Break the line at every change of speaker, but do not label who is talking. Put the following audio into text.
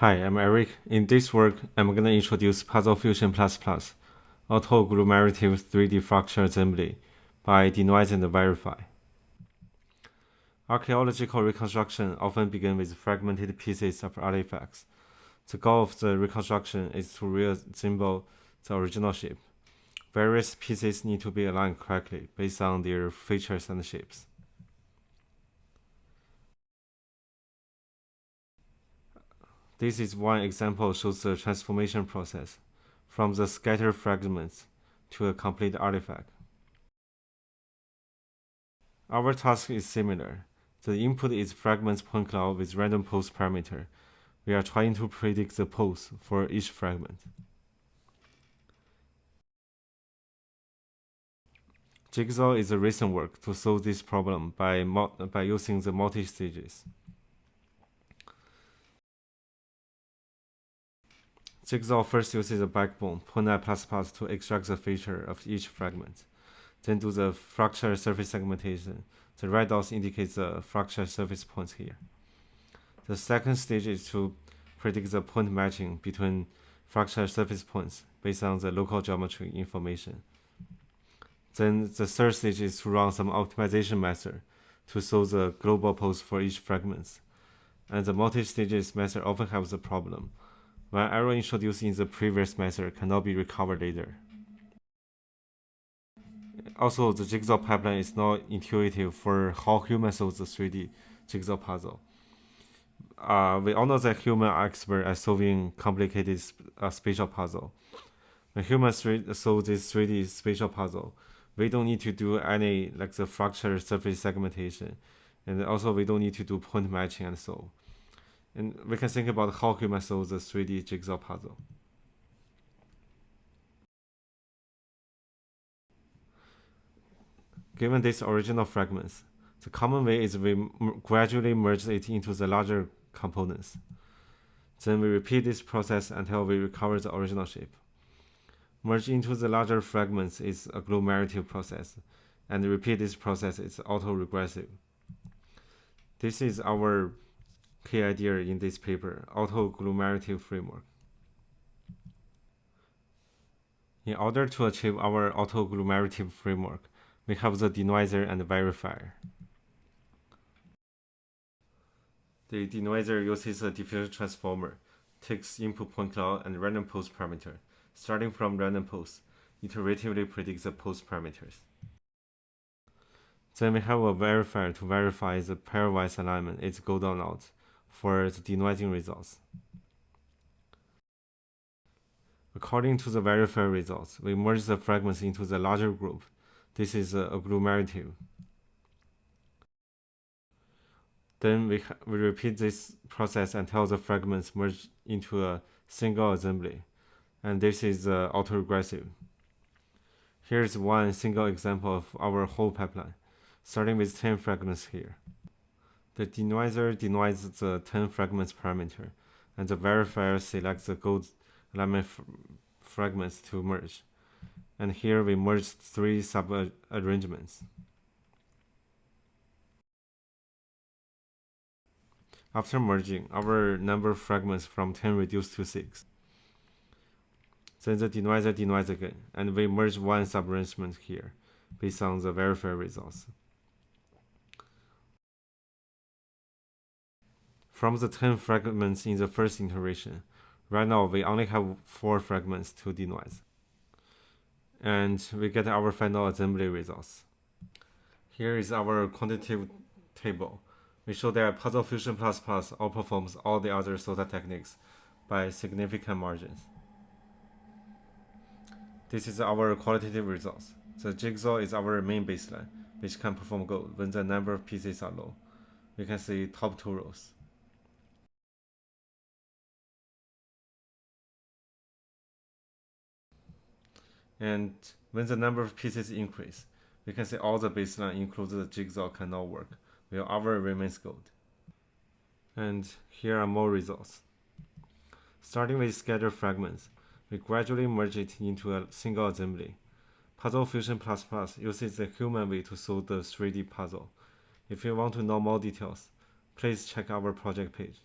Hi, I'm Eric. In this work, I'm going to introduce PuzzleFusion++, Auto-agglomerative 3D fracture assembly by Denoise and Verify. Archaeological reconstruction often begins with fragmented pieces of artifacts. The goal of the reconstruction is to reassemble the original shape. Various pieces need to be aligned correctly based on their features and shapes. This is one example shows the transformation process from the scattered fragments to a complete artifact. Our task is similar. The input is fragments point cloud with random pose parameter. We are trying to predict the pose for each fragment. Jigsaw is a recent work to solve this problem by using the multi-stages. Jigsaw first uses a backbone, .NET++, to extract the feature of each fragment. Then do the fracture surface segmentation. The red dots indicate the fracture surface points here. The second stage is to predict the point matching between fracture surface points based on the local geometry information. Then the third stage is to run some optimization method to solve the global pose for each fragment. And the multi-stages method often has a problem. One error introduced in the previous method cannot be recovered later. Also, the jigsaw pipeline is not intuitive for how humans solve the 3D jigsaw puzzle. We all know that humans are expert at solving complicated spatial puzzle. When humans solve this 3D spatial puzzle, we don't need to do any like the fracture surface segmentation, and also we don't need to do point matching and so. And we can think about how humans solve the 3D jigsaw puzzle. Given these original fragments, the common way is we gradually merge it into the larger components. Then we repeat this process until we recover the original shape. Merge into the larger fragments is a agglomerative process, and repeat this process is auto-regressive. This is our key idea in this paper, auto-agglomerative framework. In order to achieve our auto-agglomerative framework, we have the denoiser and the verifier. The denoiser uses a diffusion transformer, takes input point cloud and random pose parameter. Starting from random pose, iteratively predicts the pose parameters. Then we have a verifier to verify the pairwise alignment is good or not for the denoising results. According to the verifier results, we merge the fragments into the larger group. This is agglomerative. Then we repeat this process until the fragments merge into a single assembly. And this is auto-regressive. Here's one single example of our whole pipeline, starting with 10 fragments here. The denoiser denoises the 10 fragments parameter, and the verifier selects the gold alignment fragments to merge. And here we merged 3 sub-arrangements. After merging, our number of fragments from 10 reduced to 6. Then the denoiser denoises again, and we merge one sub-arrangement here, based on the verifier results. From the 10 fragments in the first iteration, right now we only have 4 fragments to denoise. And we get our final assembly results. Here is our quantitative table. We show that PuzzleFusion++ outperforms all the other SOTA techniques by significant margins. This is our qualitative results. The jigsaw is our main baseline, which can perform good when the number of pieces are low. We can see top 2 rows. And when the number of pieces increase, we can see all the baseline including the jigsaw cannot work, while our remains good. And here are more results. Starting with scattered fragments, we gradually merge it into a single assembly. PuzzleFusion++ uses the human way to solve the 3D puzzle. If you want to know more details, please check our project page.